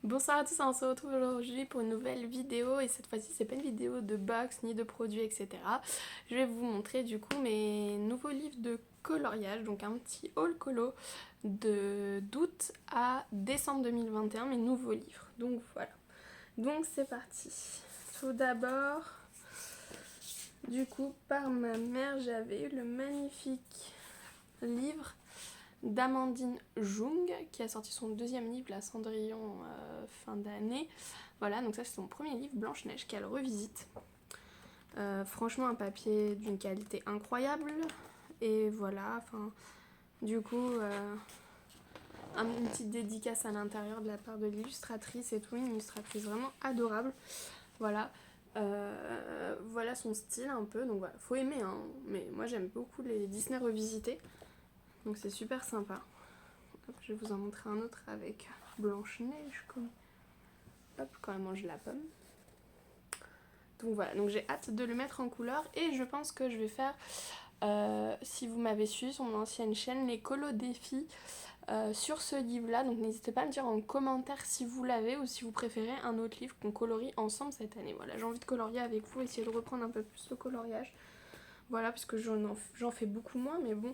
Bonsoir à tous, on se retrouve aujourd'hui pour une nouvelle vidéo et cette fois-ci c'est pas une vidéo de box ni de produits etc. Je vais vous montrer du coup mes nouveaux livres de coloriage, donc un petit haul colo d'août à décembre 2021, mes nouveaux livres. Donc voilà, donc c'est parti. Tout d'abord, du coup par ma mère j'avais eu le magnifique livre d'Amandine Jung qui a sorti son deuxième livre, La Cendrillon, fin d'année. Voilà, donc ça c'est son premier livre, Blanche-Neige, qu'elle revisite. Franchement un papier d'une qualité incroyable. Et voilà, enfin du coup une petite dédicace à l'intérieur de la part de l'illustratrice et tout, une illustratrice vraiment adorable. Voilà. Voilà son style un peu, donc voilà, faut aimer hein, mais moi j'aime beaucoup les Disney revisités. Donc c'est super sympa. Hop, je vais vous en montrer un autre avec Blanche-Neige quand elle mange la pomme. Donc voilà, donc j'ai hâte de le mettre en couleur et je pense que je vais faire, si vous m'avez suivi sur mon ancienne chaîne, les colos défis sur ce livre-là. Donc n'hésitez pas à me dire en commentaire si vous l'avez ou si vous préférez un autre livre qu'on colorie ensemble cette année. Voilà, j'ai envie de colorier avec vous, essayer de reprendre un peu plus le coloriage. Voilà, parce que j'en fais beaucoup moins, mais bon,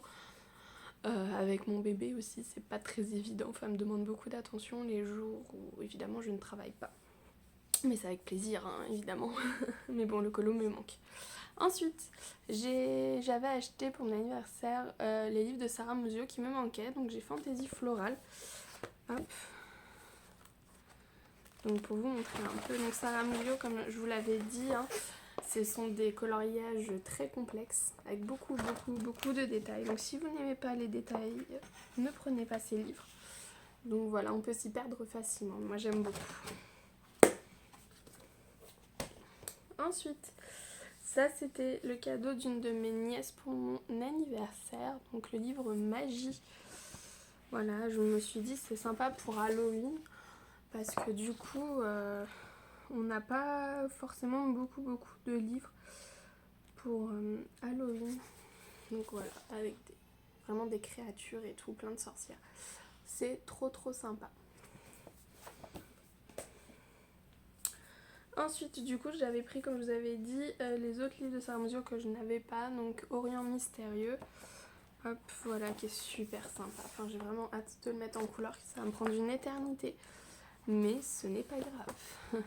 avec mon bébé aussi, c'est pas très évident. Enfin, elle me demande beaucoup d'attention les jours où évidemment je ne travaille pas. Mais c'est avec plaisir, hein, évidemment. Mais bon, le colo me manque. Ensuite, j'avais acheté pour mon anniversaire les livres de Sarah Musio qui me manquaient. Donc j'ai Fantaisie Florale. Hop. Donc pour vous montrer un peu. Donc Sarah Musio, comme je vous l'avais dit, hein, ce sont des coloriages très complexes avec beaucoup de détails. Donc si vous n'aimez pas les détails, ne prenez pas ces livres. Donc voilà, on peut s'y perdre facilement. Moi j'aime beaucoup. Ensuite, ça c'était le cadeau d'une de mes nièces pour mon anniversaire. Donc le livre Magie. Voilà, je me suis dit c'est sympa pour Halloween. Parce que du coup, on n'a pas forcément beaucoup de livres pour Halloween. Donc voilà, avec vraiment des créatures et tout, plein de sorcières. C'est trop sympa. Ensuite, du coup, j'avais pris, comme je vous avais dit, les autres livres de Sarah Musio que je n'avais pas. Donc Orient Mystérieux. Hop, voilà, qui est super sympa. Enfin, j'ai vraiment hâte de le mettre en couleur, ça va me prendre une éternité. Mais ce n'est pas grave.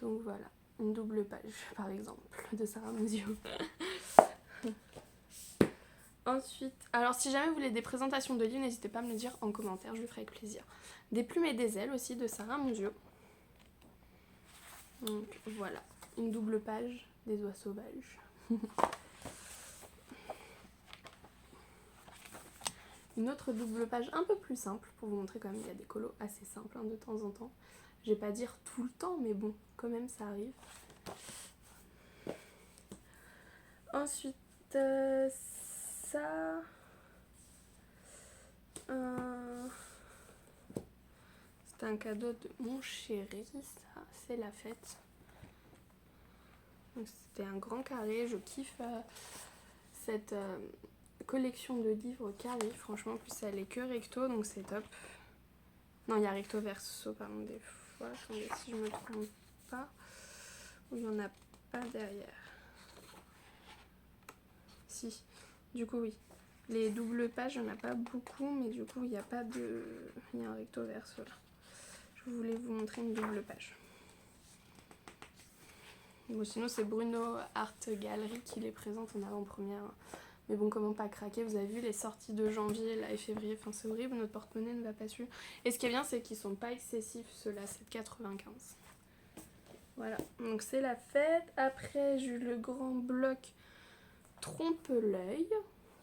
Donc voilà, une double page, par exemple, de Sarah Musio. Ensuite, alors si jamais vous voulez des présentations de livres, n'hésitez pas à me le dire en commentaire, je le ferai avec plaisir. Des plumes et des ailes aussi de Sarah Musio. Donc voilà, une double page des oies sauvages. Une autre double page un peu plus simple pour vous montrer quand même qu'il y a des colos assez simples hein, de temps en temps. Je vais pas dire tout le temps, mais bon, quand même ça arrive. Ensuite, ça... c'est un cadeau de mon chéri, ça, c'est la fête. Donc c'était un grand carré, je kiffe cette collection de livres carrés. Franchement, en plus elle est que recto, donc c'est top. Non, il y a recto verso, pardon, des fois. Attendez, si je me trompe pas. Ou il n'y en a pas derrière. Si, du coup oui. Les doubles pages, il n'y en a pas beaucoup, mais du coup, il n'y a pas de... Il y a un recto verso là. Je voulais vous montrer une double page. Bon, sinon, c'est Bruno Art Gallery qui les présente en avant-première. Mais bon, comment pas craquer, vous avez vu les sorties de janvier là, et février, enfin c'est horrible, notre porte-monnaie ne va pas suivre. Et ce qui est bien, c'est qu'ils sont pas excessifs, ceux-là, c'est 95. Voilà, donc c'est la fête. Après, j'ai eu le grand bloc Trompe-l'œil.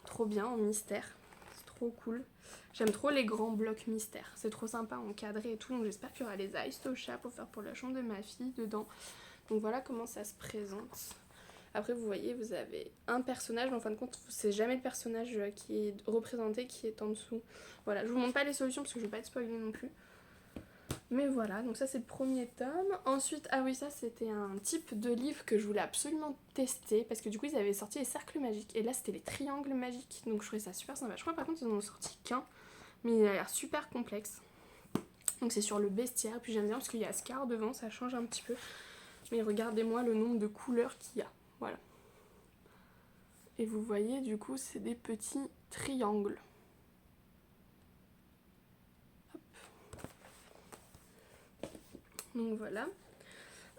Trop bien, en mystère. C'est trop cool. J'aime trop les grands blocs mystères. C'est trop sympa, encadré et tout. Donc j'espère qu'il y aura les Aristochats pour faire pour la chambre de ma fille dedans. Donc voilà comment ça se présente. Après, vous voyez, vous avez un personnage, mais en fin de compte, c'est jamais le personnage qui est représenté qui est en dessous. Voilà, je vous montre pas les solutions parce que je veux pas être spoilée non plus. Mais voilà, donc ça c'est le premier tome. Ensuite, ah oui, ça c'était un type de livre que je voulais absolument tester parce que du coup ils avaient sorti les cercles magiques et là c'était les triangles magiques. Donc je trouvais ça super sympa. Je crois par contre ils en ont sorti qu'un, mais il a l'air super complexe. Donc c'est sur le bestiaire, puis j'aime bien parce qu'il y a Scar devant, ça change un petit peu. Mais regardez-moi le nombre de couleurs qu'il y a, voilà. Et vous voyez du coup c'est des petits triangles. Hop. Donc voilà.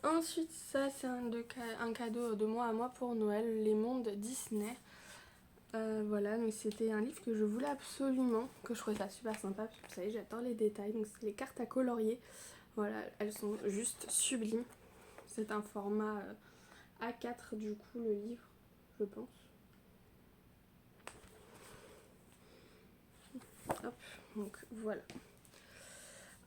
Ensuite ça c'est un cadeau de moi à moi pour Noël, les mondes Disney. Voilà, donc c'était un livre que je voulais absolument, que je trouvais ça super sympa, parce que vous savez j'adore les détails, donc c'est les cartes à colorier. Voilà, elles sont juste sublimes. C'est un format A4 du coup le livre, je pense. Hop, donc voilà.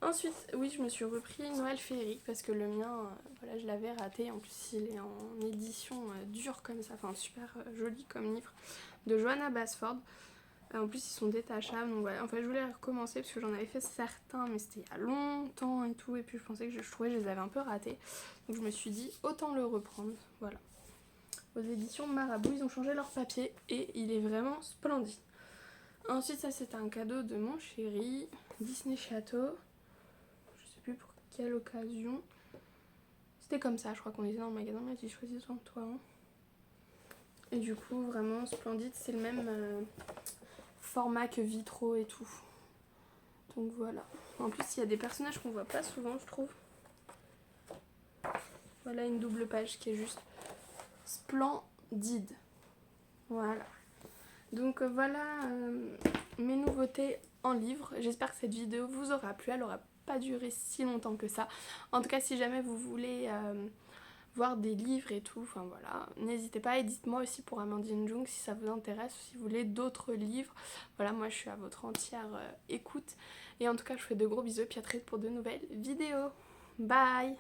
Ensuite, oui, je me suis repris Noël féerique parce que le mien, voilà, je l'avais raté. En plus, il est en édition dure comme ça, enfin super joli comme livre, de Johanna Basford. En plus, ils sont détachables, donc voilà. En fait, je voulais recommencer parce que j'en avais fait certains, mais c'était il y a longtemps et tout. Et puis, je pensais que je trouvais que je les avais un peu ratés. Donc, je me suis dit, autant le reprendre. Voilà. Aux éditions Marabout, ils ont changé leur papier et il est vraiment splendide. Ensuite, ça, c'est un cadeau de mon chéri, Disney Château. Je sais plus pour quelle occasion. C'était comme ça, je crois qu'on était dans le magasin, mais j'ai choisi sans toi. Hein. Et du coup, vraiment splendide. C'est le même format que Vitro et tout. Donc voilà. En plus, il y a des personnages qu'on voit pas souvent, je trouve. Voilà une double page qui est juste splendide. Voilà. Donc voilà mes nouveautés en livre. J'espère que cette vidéo vous aura plu. Elle aura pas duré si longtemps que ça. En tout cas, si jamais vous voulez voir des livres et tout, enfin voilà, n'hésitez pas et dites-moi aussi pour Amandine Jung si ça vous intéresse ou si vous voulez d'autres livres. Voilà, moi je suis à votre entière écoute. Et en tout cas, je vous fais de gros bisous et puis à très vite pour de nouvelles vidéos. Bye!